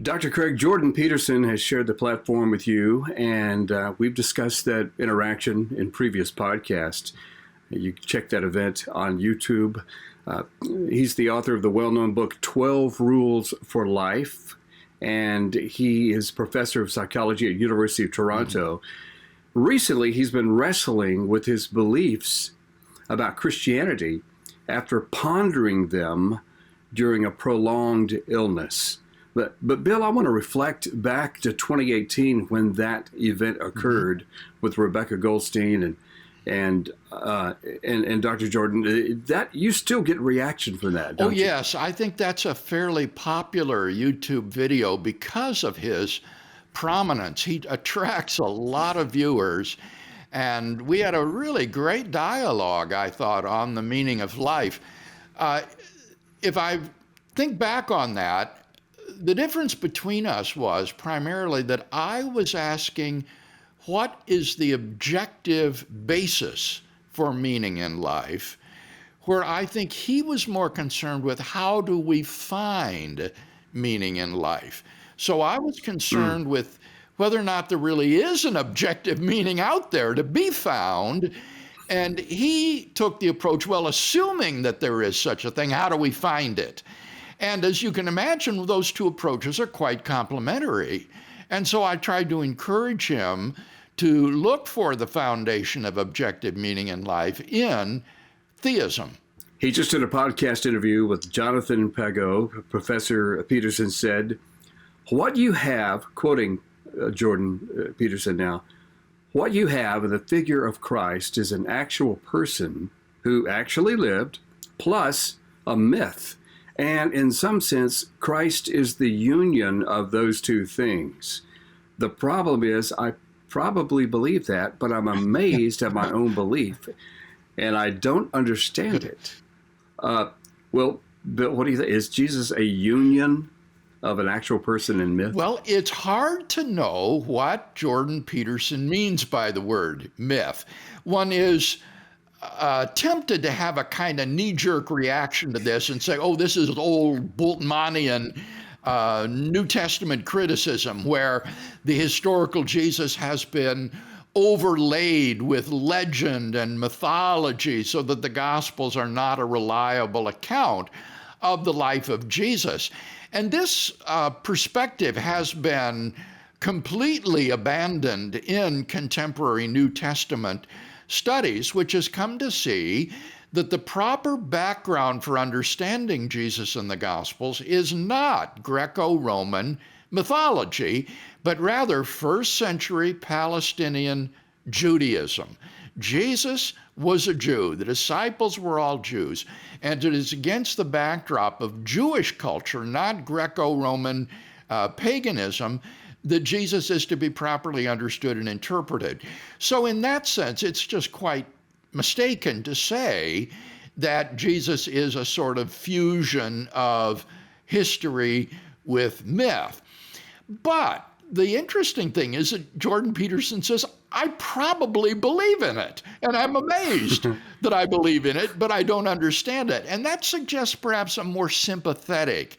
Dr. Craig, Jordan Peterson has shared the platform with you, and we've discussed that interaction in previous podcasts. You can check that event on YouTube. He's the author of the well-known book, 12 Rules for Life, and he is professor of psychology at University of Toronto. Recently, he's been wrestling with his beliefs about Christianity after pondering them during a prolonged illness. But Bill, I want to reflect back to 2018 when that event occurred with Rebecca Goldstein and Dr. Jordan. That you still get reaction from that, don't you? Oh, yes. I think that's a fairly popular YouTube video because of his prominence. He attracts a lot of viewers. And we had a really great dialogue, I thought, on the meaning of life. If I think back on that, the difference between us was primarily that I was asking, what is the objective basis for meaning in life? Where I think he was more concerned with, how do we find meaning in life? So I was concerned with whether or not there really is an objective meaning out there to be found. And he took the approach, well, assuming that there is such a thing, how do we find it? And as you can imagine, those two approaches are quite complementary. And so I tried to encourage him to look for the foundation of objective meaning in life in theism. He just did a podcast interview with Jonathan Pageau. Professor Peterson said, what you have, quoting Jordan Peterson now, what you have in the figure of Christ is an actual person who actually lived, plus a myth. And in some sense, Christ is the union of those two things. The problem is, I probably believe that, but I'm amazed at my own belief, and I don't understand it. Well, Bill, what do you think? Is Jesus a union of an actual person and myth? Well, it's hard to know what Jordan Peterson means by the word myth. One is tempted to have a kind of knee-jerk reaction to this and say, oh, this is old Bultmannian New Testament criticism where the historical Jesus has been overlaid with legend and mythology so that the Gospels are not a reliable account of the life of Jesus. And this perspective has been completely abandoned in contemporary New Testament studies, which has come to see that the proper background for understanding Jesus in the Gospels is not Greco-Roman mythology, but rather first century Palestinian Judaism. Jesus was a Jew. The disciples were all Jews. And it is against the backdrop of Jewish culture, not Greco-Roman paganism, that Jesus is to be properly understood and interpreted. So in that sense, it's just quite mistaken to say that Jesus is a sort of fusion of history with myth. But the interesting thing is that Jordan Peterson says, I probably believe in it. And I'm amazed that I believe in it, but I don't understand it. And that suggests perhaps a more sympathetic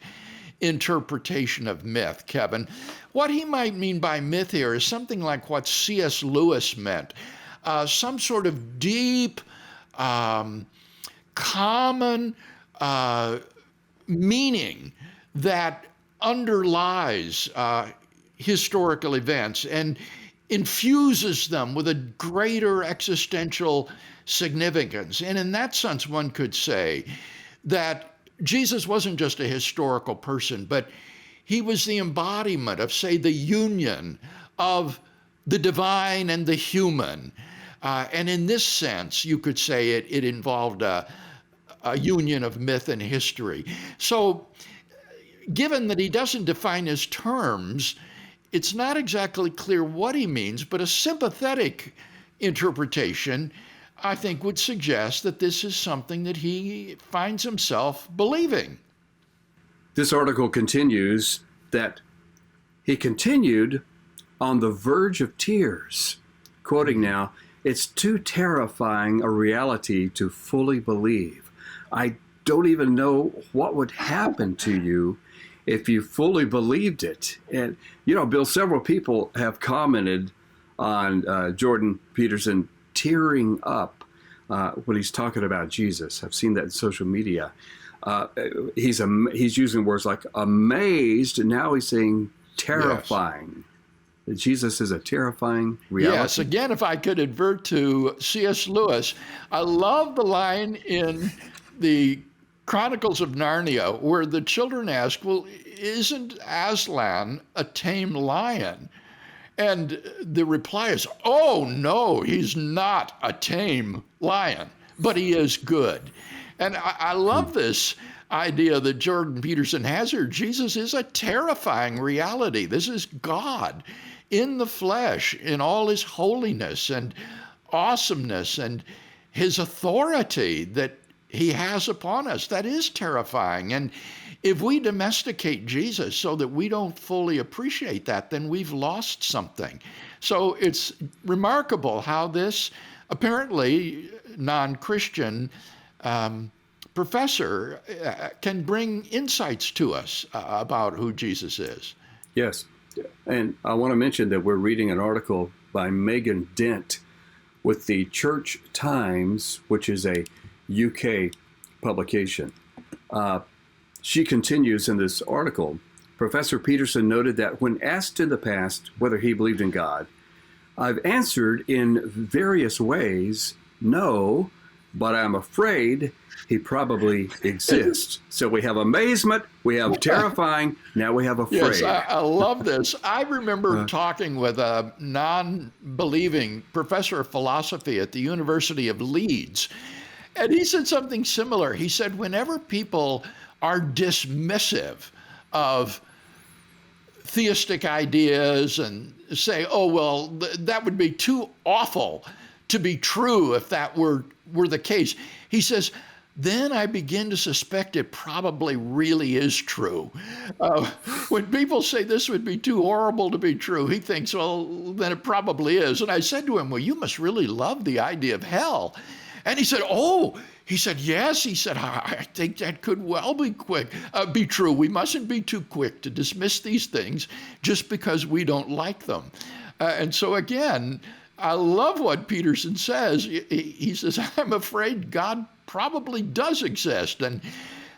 interpretation of myth, Kevin. What he might mean by myth here is something like what C.S. Lewis meant, some sort of deep, common meaning that underlies historical events and infuses them with a greater existential significance. And in that sense, one could say that Jesus wasn't just a historical person, but he was the embodiment of, say, the union of the divine and the human. And in this sense, you could say it involved a union of myth and history. So given that he doesn't define his terms, it's not exactly clear what he means, but a sympathetic interpretation, I think, would suggest that this is something that he finds himself believing. This article continues that he continued on the verge of tears, quoting now, "It's too terrifying a reality to fully believe. I don't even know what would happen to you if you fully believed it. And, Bill, several people have commented on Jordan Peterson tearing up when he's talking about Jesus. I've seen that in social media. He's using words like amazed, and now he's saying terrifying. Yes. Jesus is a terrifying reality. Yes, again, if I could advert to C.S. Lewis, I love the line in the Chronicles of Narnia where the children ask, well, isn't Aslan a tame lion? And the reply is, oh, no, he's not a tame lion, but he is good. And I love this idea that Jordan Peterson has here. Jesus is a terrifying reality. This is God in the flesh, in all his holiness and awesomeness and his authority that he has upon us. That is terrifying. And if we domesticate Jesus so that we don't fully appreciate that, then we've lost something. So it's remarkable how this apparently non-Christian professor can bring insights to us about who Jesus is. Yes. And I want to mention that we're reading an article by Megan Dent with the Church Times, which is a UK publication. She continues in this article. Professor Peterson noted that when asked in the past whether he believed in God, I've answered in various ways, no, but I'm afraid he probably exists. So we have amazement, we have terrifying, now we have afraid. Yes, I love this. I remember talking with a non-believing professor of philosophy at the University of Leeds, and he said something similar. He said, whenever people are dismissive of theistic ideas and say, oh, well, that would be too awful to be true if that were the case. He says, then I begin to suspect it probably really is true. When people say this would be too horrible to be true, he thinks, well, then it probably is. And I said to him, well, you must really love the idea of hell. And he said, yes. He said, I think that could well be true. We mustn't be too quick to dismiss these things just because we don't like them. And so again, I love what Peterson says. He says, I'm afraid God probably does exist. And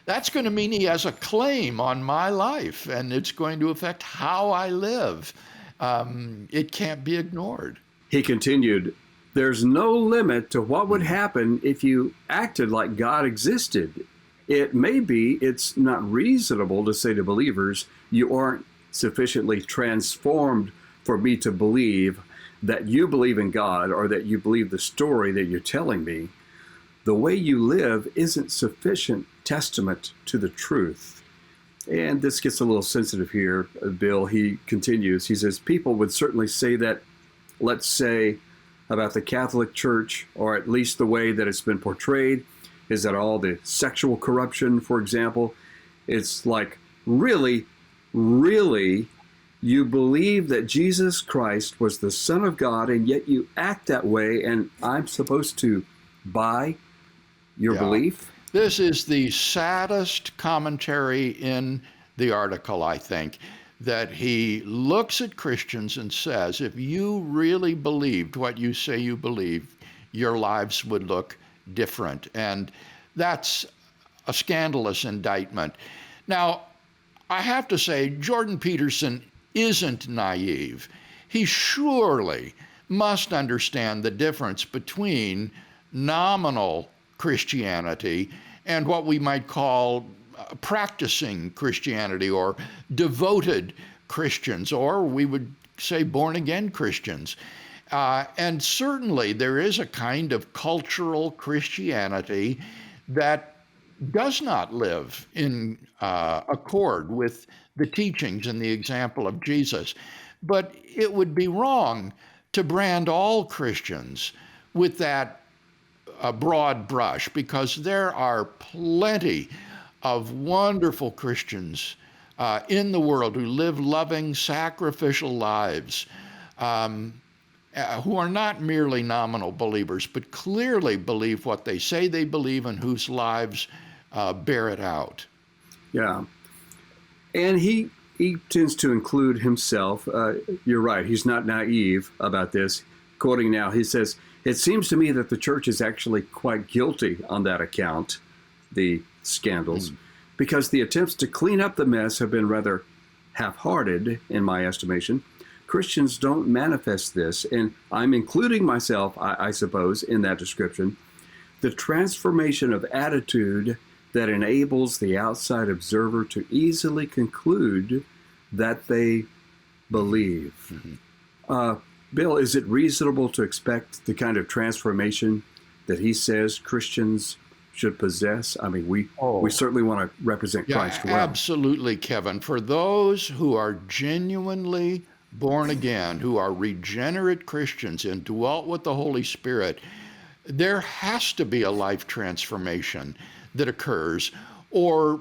that's going to mean he has a claim on my life, and it's going to affect how I live. It can't be ignored. He continued, there's no limit to what would happen if you acted like God existed. It may be it's not reasonable to say to believers, you aren't sufficiently transformed for me to believe that you believe in God or that you believe the story that you're telling me. The way you live isn't sufficient testament to the truth. And this gets a little sensitive here, Bill. He continues. He says, people would certainly say that, let's say, about the Catholic Church, or at least the way that it's been portrayed, is that all the sexual corruption, for example, it's like, really, really, you believe that Jesus Christ was the Son of God, and yet you act that way, and I'm supposed to buy your belief? This is the saddest commentary in the article, I think, that he looks at Christians and says, if you really believed what you say you believe, your lives would look different. And that's a scandalous indictment. Now, I have to say, Jordan Peterson isn't naive. He surely must understand the difference between nominal Christianity and what we might call practicing Christianity, or devoted Christians, or we would say born-again Christians. And certainly there is a kind of cultural Christianity that does not live in accord with the teachings and the example of Jesus. But it would be wrong to brand all Christians with that broad brush, because there are plenty of wonderful Christians in the world who live loving, sacrificial lives, who are not merely nominal believers, but clearly believe what they say they believe and whose lives bear it out. Yeah. And he tends to include himself. You're right. He's not naive about this. Quoting now, he says, "It seems to me that the church is actually quite guilty on that account, the scandals, because the attempts to clean up the mess have been rather half-hearted, in my estimation. Christians don't manifest this, and I'm including myself, I suppose, in that description, the transformation of attitude that enables the outside observer to easily conclude that they believe." Bill, is it reasonable to expect the kind of transformation that he says Christians should possess? I mean, we certainly want to represent Christ well. Absolutely, Kevin. For those who are genuinely born again, who are regenerate Christians and dwelt with the Holy Spirit, there has to be a life transformation that occurs, or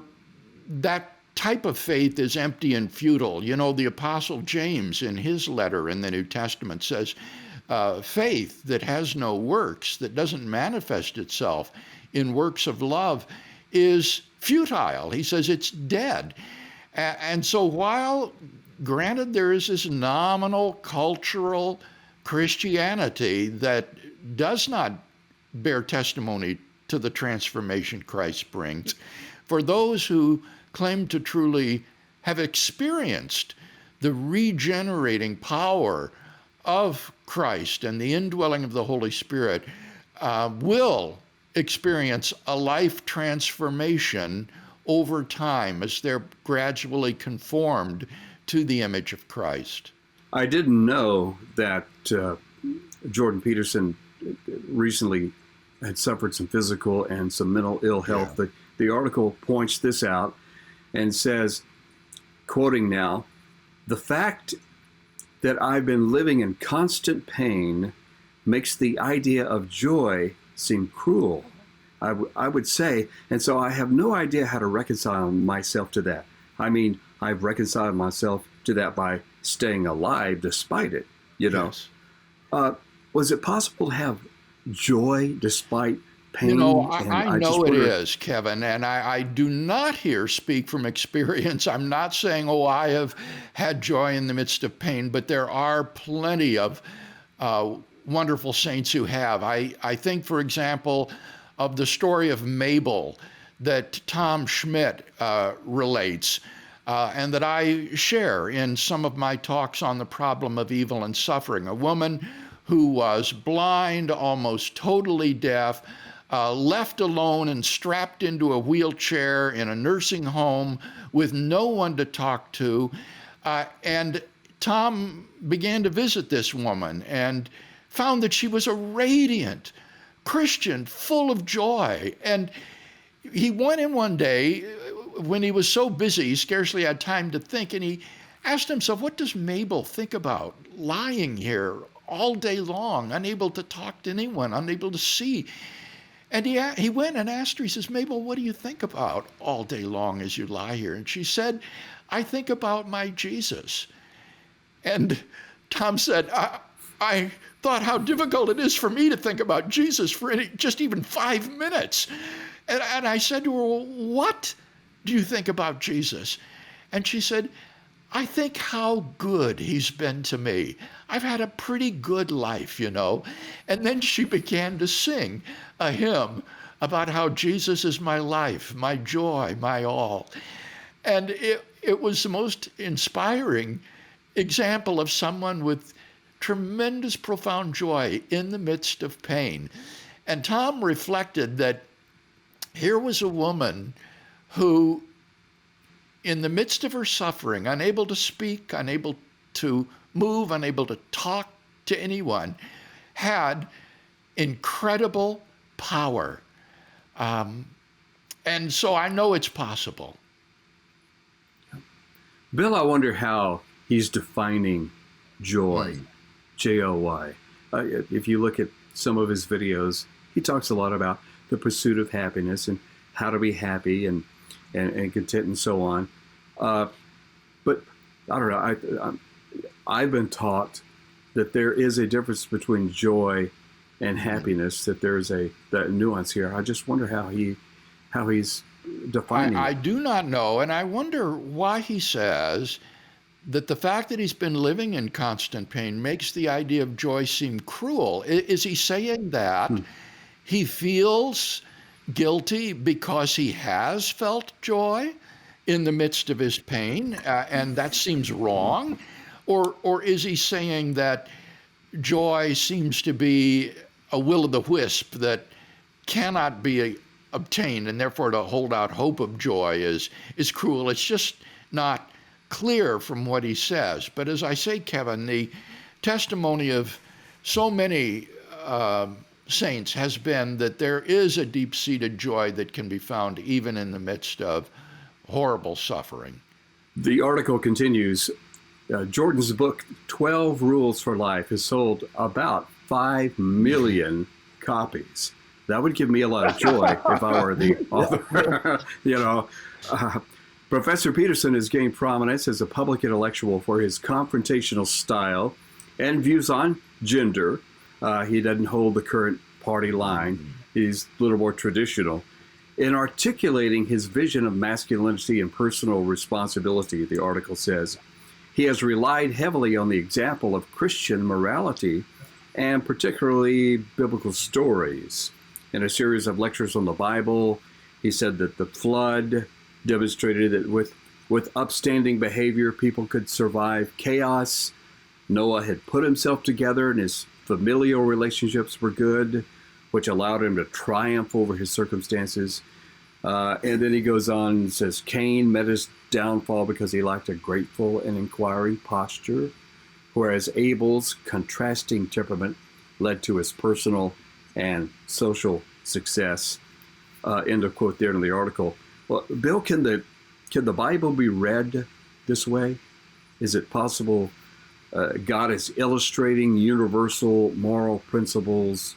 that type of faith is empty and futile. You know, the Apostle James in his letter in the New Testament says, faith that has no works, that doesn't manifest itself in works of love, is futile. He says it's dead. And so while, granted, there is this nominal cultural Christianity that does not bear testimony to the transformation Christ brings, for those who claim to truly have experienced the regenerating power of Christ and the indwelling of the Holy Spirit, will experience a life transformation over time as they're gradually conformed to the image of Christ. I didn't know that Jordan Peterson recently had suffered some physical and some mental ill health. Yeah. The article points this out and says, quoting now, "The fact that I've been living in constant pain makes the idea of joy seem cruel, I would say, and so I have no idea how to reconcile myself to that. I mean, I've reconciled myself to that by staying alive despite it, you know." Yes. Was it possible to have joy despite pain? You know, I know it is, Kevin, and I do not here speak from experience. I'm not saying, I have had joy in the midst of pain, but there are plenty of wonderful saints who have. I think, for example, of the story of Mabel that Tom Schmidt relates, and that I share in some of my talks on the problem of evil and suffering. A woman who was blind, almost totally deaf, left alone and strapped into a wheelchair in a nursing home with no one to talk to. And Tom began to visit this woman and found that she was a radiant Christian, full of joy. And he went in one day when he was so busy, he scarcely had time to think, and he asked himself, what does Mabel think about lying here all day long, unable to talk to anyone, unable to see? And he went and asked her, he says, "Mabel, what do you think about all day long as you lie here?" And she said, "I think about my Jesus." And Tom said, I thought how difficult it is for me to think about Jesus for just even 5 minutes. And I said to her, "Well, what do you think about Jesus?" And she said, "I think how good he's been to me. I've had a pretty good life, you know." And then she began to sing a hymn about how Jesus is my life, my joy, my all. And it was the most inspiring example of someone with tremendous, profound joy in the midst of pain. And Tom reflected that here was a woman who, in the midst of her suffering, unable to speak, unable to move, unable to talk to anyone, had incredible power. And so I know it's possible. Bill, I wonder how he's defining joy, Joy. If you look at some of his videos, he talks a lot about the pursuit of happiness and how to be happy and content and so on. But I don't know. I've been taught that there is a difference between joy and happiness. That there's that nuance here. I just wonder how he's defining I it? do not know, and I wonder why he says that the fact that he's been living in constant pain makes the idea of joy seem cruel. Is he saying that Hmm. he feels guilty because he has felt joy in the midst of his pain, and that seems wrong? Or is he saying that joy seems to be a will o' the wisp that cannot be obtained, and therefore to hold out hope of joy is cruel? It's just not clear from what he says. But as I say, Kevin, the testimony of so many saints has been that there is a deep-seated joy that can be found even in the midst of horrible suffering. The article continues. Jordan's book, 12 Rules for Life, has sold about 5 million copies. That would give me a lot of joy if I were the author. Professor Peterson has gained prominence as a public intellectual for his confrontational style and views on gender. He doesn't hold the current party line. He's a little more traditional. In articulating his vision of masculinity and personal responsibility, the article says, he has relied heavily on the example of Christian morality and particularly biblical stories. In a series of lectures on the Bible, he said that the flood demonstrated that with upstanding behavior, people could survive chaos. Noah had put himself together and his familial relationships were good, which allowed him to triumph over his circumstances. And then he goes on and says, Cain met his downfall because he lacked a grateful and inquiring posture, whereas Abel's contrasting temperament led to his personal and social success. End of quote there in the article. Well, Bill, can the Bible be read this way? Is it possible God is illustrating universal moral principles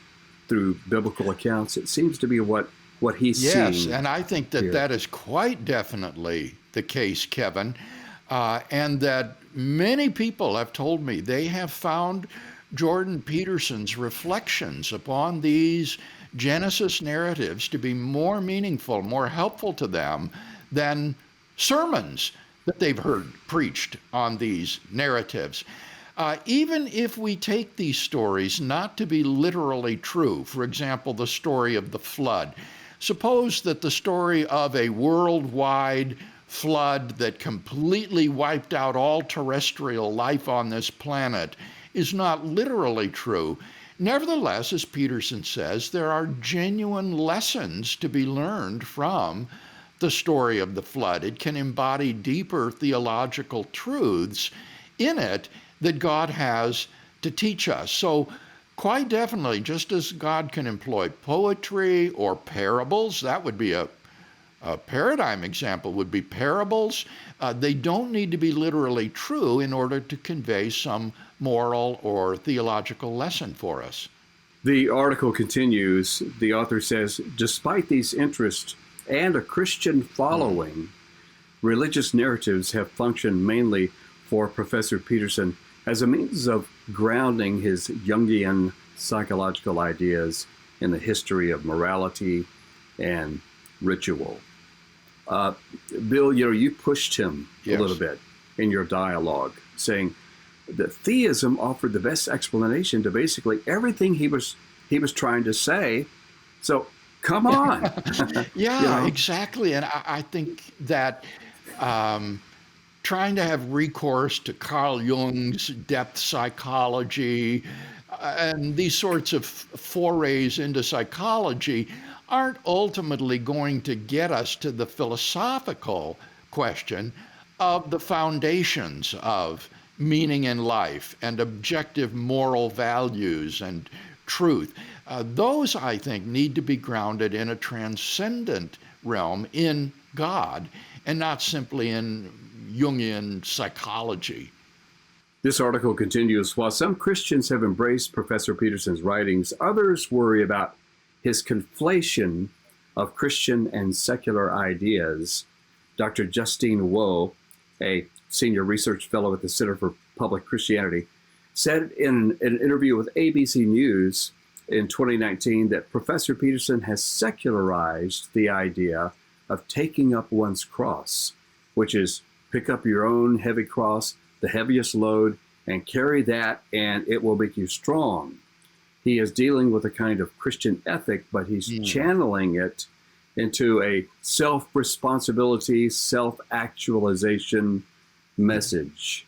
through biblical accounts? It seems to be what he's seeing. Yes, and I think that that is quite definitely the case, Kevin, and that many people have told me they have found Jordan Peterson's reflections upon these Genesis narratives to be more meaningful, more helpful to them than sermons that they've heard preached on these narratives. Even if we take these stories not to be literally true, for example, the story of the flood, suppose that the story of a worldwide flood that completely wiped out all terrestrial life on this planet is not literally true. Nevertheless, as Peterson says, there are genuine lessons to be learned from the story of the flood. It can embody deeper theological truths in it that God has to teach us. So quite definitely, just as God can employ poetry or parables, that would be a paradigm example would be parables. They don't need to be literally true in order to convey some moral or theological lesson for us. The article continues. The author says, despite these interests and a Christian following, religious narratives have functioned mainly for Professor Peterson as a means of grounding his Jungian psychological ideas in the history of morality and ritual. Bill, you pushed him a little bit in your dialogue, saying that theism offered the best explanation to basically everything he was trying to say. So come on. Yeah, exactly. And I think that trying to have recourse to Carl Jung's depth psychology and these sorts of forays into psychology aren't ultimately going to get us to the philosophical question of the foundations of meaning in life and objective moral values and truth. Those, I think, need to be grounded in a transcendent realm in God and not simply in Jungian psychology. This article continues. While some Christians have embraced Professor Peterson's writings, others worry about his conflation of Christian and secular ideas. Dr. Justine Woe, a senior research fellow at the Center for Public Christianity, said in an interview with ABC News in 2019 that Professor Peterson has secularized the idea of taking up one's cross, which is pick up your own heavy cross, the heaviest load, and carry that, and it will make you strong. He is dealing with a kind of Christian ethic, but he's channeling it into a self-responsibility, self-actualization message.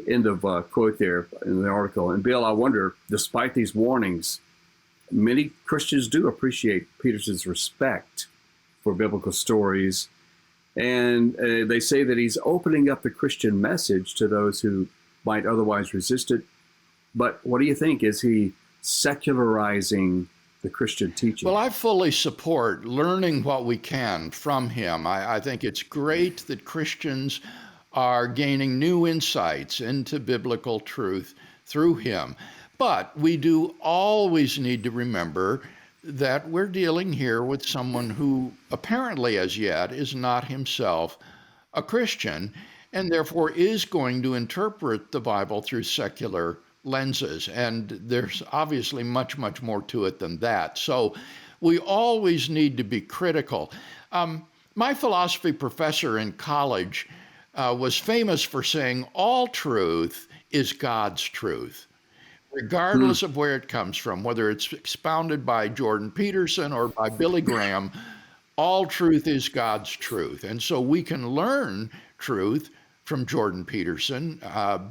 End of quote there in the article. And Bill, I wonder, despite these warnings, many Christians do appreciate Peterson's respect for biblical stories. And they say that he's opening up the Christian message to those who might otherwise resist it. But what do you think? Is he secularizing the Christian teaching? Well, I fully support learning what we can from him. I think it's great that Christians are gaining new insights into biblical truth through him. But we do always need to remember that we're dealing here with someone who apparently as yet is not himself a Christian, and therefore is going to interpret the Bible through secular lenses. And there's obviously much, much more to it than that. So we always need to be critical. My philosophy professor in college was famous for saying all truth is God's truth, regardless of where it comes from, whether it's expounded by Jordan Peterson or by Billy Graham. All truth is God's truth. And so we can learn truth from Jordan Peterson,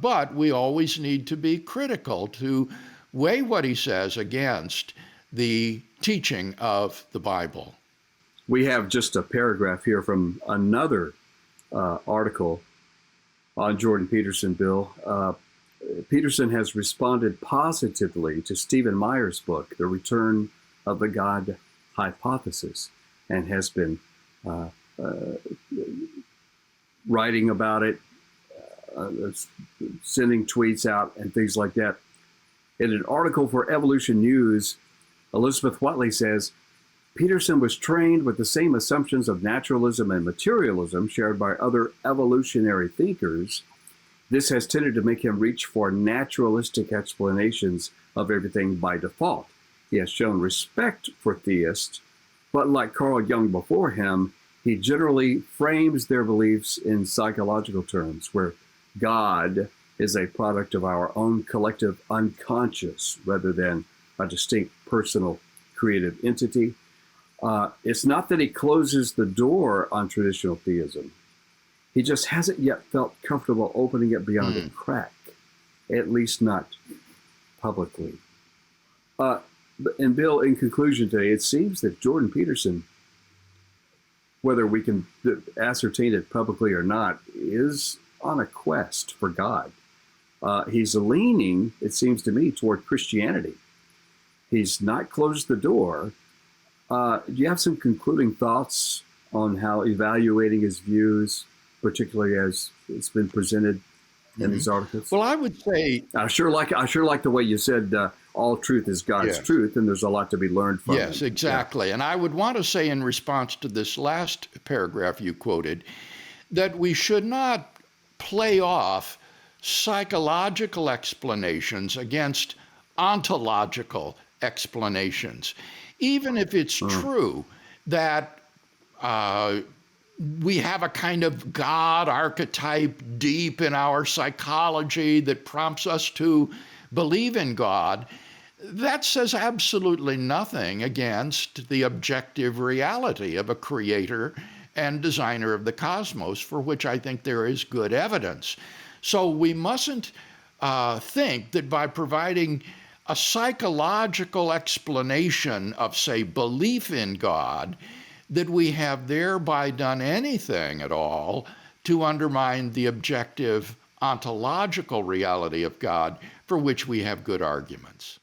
but we always need to be critical to weigh what he says against the teaching of the Bible. We have just a paragraph here from another article on Jordan Peterson, Bill. Peterson has responded positively to Stephen Meyer's book, The Return of the God Hypothesis, and has been writing about it, sending tweets out and things like that. In an article for Evolution News, Elizabeth Watley says, Peterson was trained with the same assumptions of naturalism and materialism shared by other evolutionary thinkers. This has tended to make him reach for naturalistic explanations of everything by default. He has shown respect for theists, but like Carl Jung before him, he generally frames their beliefs in psychological terms, where God is a product of our own collective unconscious rather than a distinct personal creative entity. It's not that he closes the door on traditional theism. He just hasn't yet felt comfortable opening it beyond a crack, at least not publicly. And Bill, in conclusion today, it seems that Jordan Peterson, whether we can ascertain it publicly or not, is on a quest for God. He's leaning, it seems to me, toward Christianity. He's not closed the door. Do you have some concluding thoughts on how evaluating his views, particularly as it's been presented in these articles? Well, I would say I sure like the way you said all truth is God's truth, and there's a lot to be learned from Yes, it. exactly. And I would want to say in response to this last paragraph you quoted, that we should not play off psychological explanations against ontological explanations. Even if it's true that we have a kind of God archetype deep in our psychology that prompts us to believe in God, that says absolutely nothing against the objective reality of a creator and designer of the cosmos, for which I think there is good evidence. So we mustn't think that by providing a psychological explanation of, say, belief in God, that we have thereby done anything at all to undermine the objective ontological reality of God, for which we have good arguments.